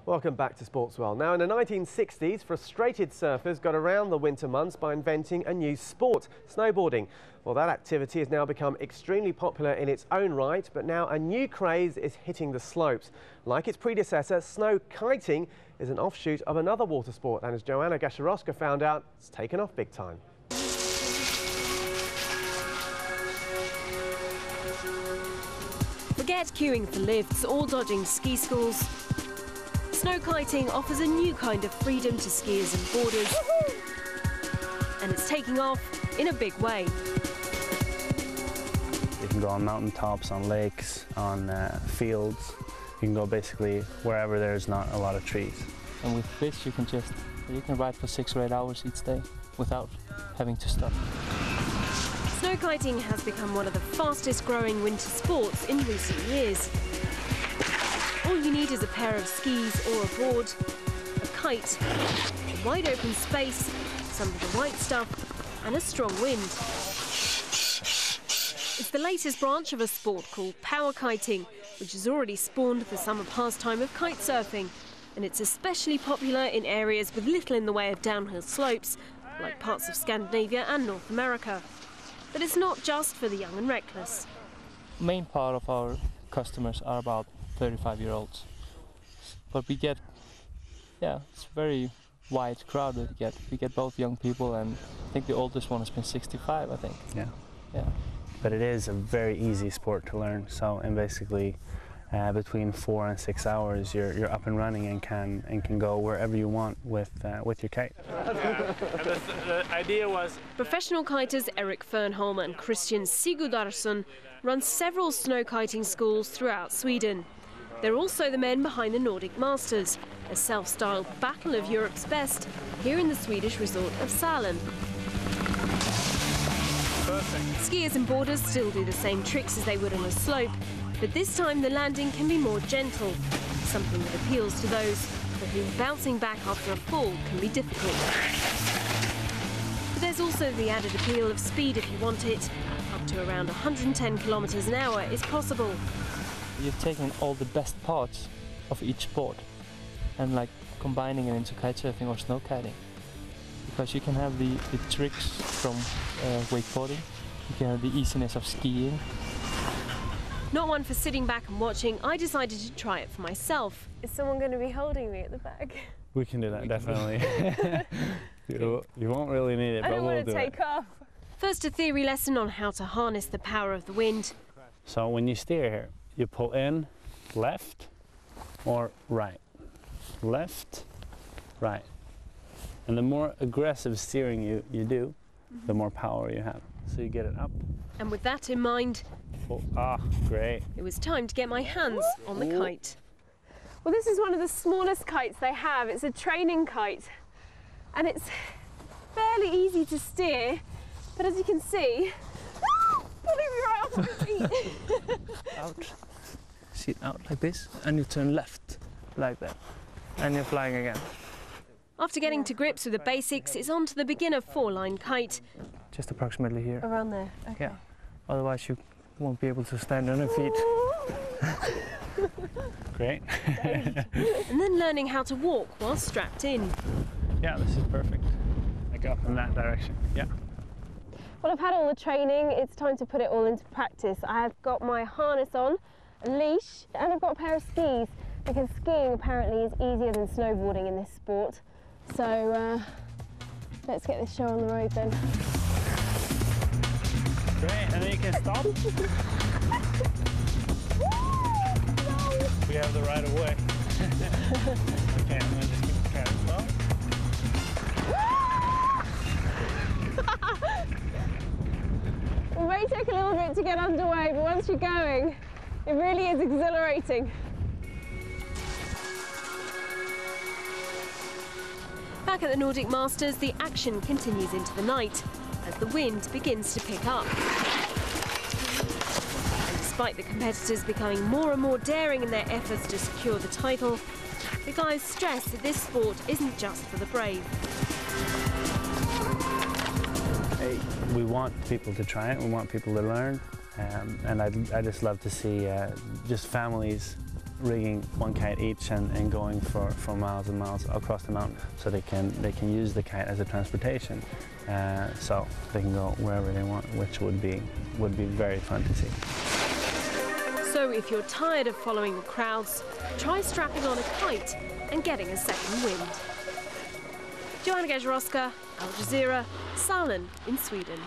Welcome back to Sportsworld. Now, in the 1960s, frustrated surfers got around the winter months by inventing a new sport, snowboarding. Well, that activity has now become extremely popular in its own right, but now a new craze is hitting the slopes. Like its predecessor, snowkiting is an offshoot of another water sport, and as Joanna Gasharowska found out, it's taken off big time. Forget queuing for lifts or dodging ski schools. Snowkiting offers a new kind of freedom to skiers and boarders. And it's taking off in a big way. You can go on mountaintops, on lakes, on fields. You can go basically wherever there's not a lot of trees. And with this, you can ride for 6 or 8 hours each day without having to stop. Snowkiting has become one of the fastest growing winter sports in recent years. All you need is a pair of skis or a board, a kite, a wide open space, some of the right stuff, and a strong wind. It's the latest branch of a sport called power kiting, which has already spawned the summer pastime of kite surfing. And it's especially popular in areas with little in the way of downhill slopes, like parts of Scandinavia and North America. But it's not just for the young and reckless. The main part of our customers are about 35-year-olds. But we get, it's very wide crowd that we get. We get both young people, and I think the oldest one has been 65, I think. Yeah. But it is a very easy sport to learn. So in basically between 4 and 6 hours, you're up and running and can go wherever you want with your kite. The idea was professional kiters Eric Fernholm and Christian Sigurdarsson run several snowkiting schools throughout Sweden. They're also the men behind the Nordic Masters, a self-styled battle of Europe's best here in the Swedish resort of Sälen. perfect. Skiers and boarders still do the same tricks as they would on a slope, but this time the landing can be more gentle, something that appeals to those for whom bouncing back after a fall can be difficult. But there's also the added appeal of speed if you want it. Up to around 110 kilometers an hour is possible. You've taken all the best parts of each sport and like combining it into kitesurfing or snowkiting. Because you can have the tricks from wakeboarding, you can have the easiness of skiing. Not one for sitting back and watching, I decided to try it for myself. Is someone going to be holding me at the back? We can do that, definitely. You won't really need it, but we'll do it. I don't want to take off. First, a theory lesson on how to harness the power of the wind. So when you steer here, you pull in left or right. Left, right. And the more aggressive steering you do, the more power you have. So you get it up. And with that in mind, great. It was time to get my hands on the kite. Well, this is one of the smallest kites they have. It's a training kite. And it's fairly easy to steer, but as you can see, pulling me right off my feet. Out. Sit out like this, and you turn left, like that. And you're flying again. After getting to grips with the basics, it's on to the beginner four-line kite. Just approximately here. Around there, okay. Yeah. Otherwise you won't be able to stand on your feet. Great. And then learning how to walk while strapped in. Yeah, this is perfect. Like up in that direction, yeah. Well, I've had all the training. It's time to put it all into practice. I've got my harness on, a leash, and I've got a pair of skis, because skiing apparently is easier than snowboarding in this sport. So let's get this show on the road then. Great, and then you can stop. We have the right of way. Okay, I'm gonna just keep the cat slow. It may take a little bit to get underway, but once you're going, it really is exhilarating. Back at the Nordic Masters, the action continues into the night as the wind begins to pick up. And despite the competitors becoming more and more daring in their efforts to secure the title, the guys stress that this sport isn't just for the brave. We want people to try it, we want people to learn, and I just love to see just families rigging one kite each and going for miles and miles across the mountain, so they can use the kite as a transportation, so they can go wherever they want, which would be very fun to see. So if you're tired of following the crowds, try strapping on a kite and getting a second wind. Joanna Gajarowska, Al Jazeera, Sälen in Sweden.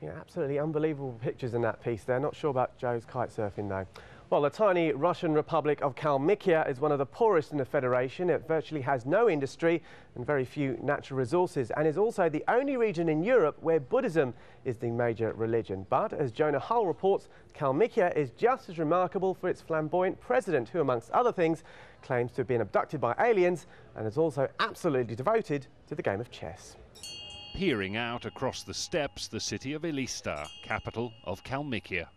Yeah, absolutely unbelievable pictures in that piece there. Not sure about Joe's kite surfing though. Well, the tiny Russian Republic of Kalmykia is one of the poorest in the Federation. It virtually has no industry and very few natural resources, and is also the only region in Europe where Buddhism is the major religion. But as Jonah Hull reports, Kalmykia is just as remarkable for its flamboyant president, who amongst other things claims to have been abducted by aliens and is also absolutely devoted to the game of chess. Peering out across the steppes, the city of Elista, capital of Kalmykia.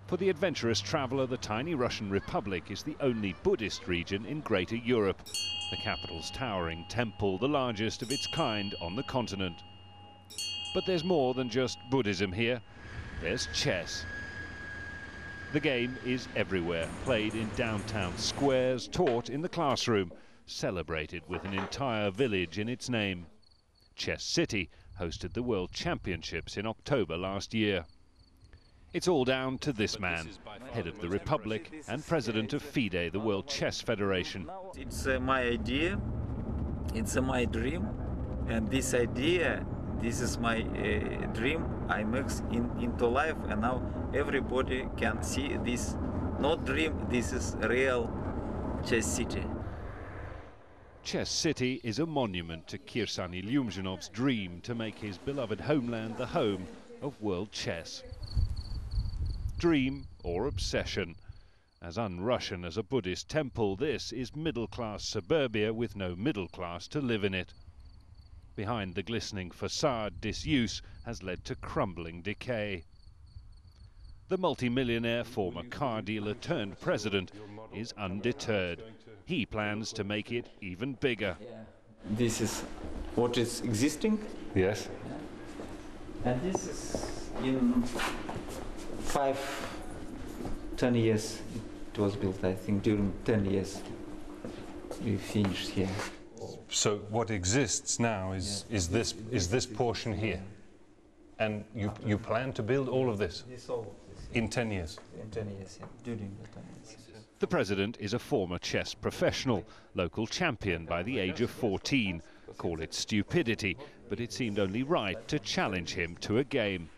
For the adventurous traveller, the tiny Russian Republic is the only Buddhist region in Greater Europe. The capital's towering temple, the largest of its kind on the continent. But there's more than just Buddhism here. There's chess. The game is everywhere, played in downtown squares, taught in the classroom, celebrated with an entire village in its name. Chess City hosted the World Championships in October last year. It's all down to this man, head of the Republic and president of FIDE, the World Chess Federation. It's my idea, it's my dream, and this idea, this is my dream I mix into life, and now everybody can see this, not dream, this is real Chess City. Chess City is a monument to Kirsan Ilyumzhinov's dream to make his beloved homeland the home of world chess. Dream or obsession. As un-Russian as a Buddhist temple, this is middle-class suburbia with no middle class to live in it. Behind the glistening facade, disuse has led to crumbling decay. The multi-millionaire former car dealer turned president is undeterred. He plans to make it even bigger. This is what is existing. Yes. And this is in 10 years it was built, I think. During 10 years we finished here. So what exists now is this portion here, and you plan to build all of this in 10 years. In 10 years, yeah. During the 10 years. The president is a former chess professional, local champion by the age of 14. Call it stupidity, but it seemed only right to challenge him to a game.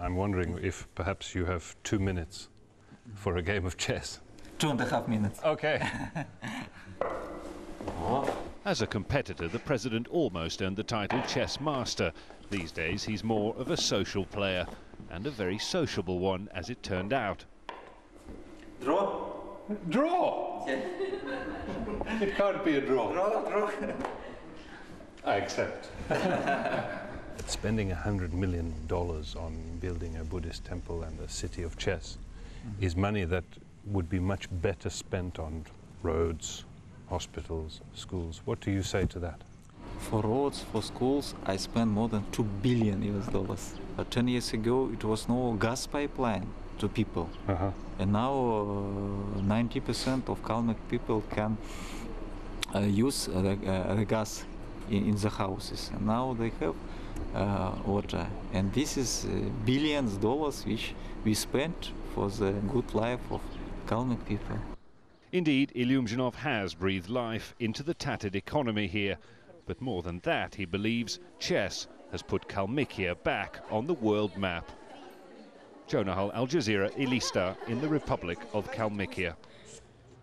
I'm wondering if perhaps you have 2 minutes for a game of chess. 2.5 minutes. Okay. As a competitor, the president almost earned the title chess master. These days, he's more of a social player, and a very sociable one, as it turned out. Draw. Draw! Yeah. It can't be a draw. Draw. I accept. Spending $100 million on building a Buddhist temple and a city of chess is money that would be much better spent on roads, hospitals, schools. What do you say to that? For roads, for schools, I spent more than $2 billion. 10 years ago, it was no gas pipeline to people. And now 90% of Kalmyk people can use the gas in the houses. And now they have water. And this is billions of dollars which we spent for the good life of Kalmyk people. Indeed, Ilyumzhinov has breathed life into the tattered economy here. But more than that, he believes chess has put Kalmykia back on the world map. Jonah Hull, Al Jazeera, Elista in the Republic of Kalmykia.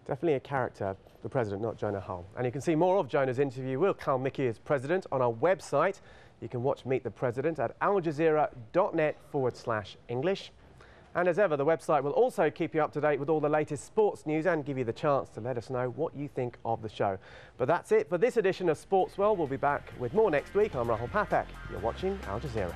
Definitely a character, the president, not Jonah Hull. And you can see more of Jonah's interview with Kalmykia's president on our website. You can watch Meet the President at aljazeera.net/English. And as ever, the website will also keep you up to date with all the latest sports news and give you the chance to let us know what you think of the show. But that's it for this edition of Sportsworld. We'll be back with more next week. I'm Rahul Pathak. You're watching Al Jazeera.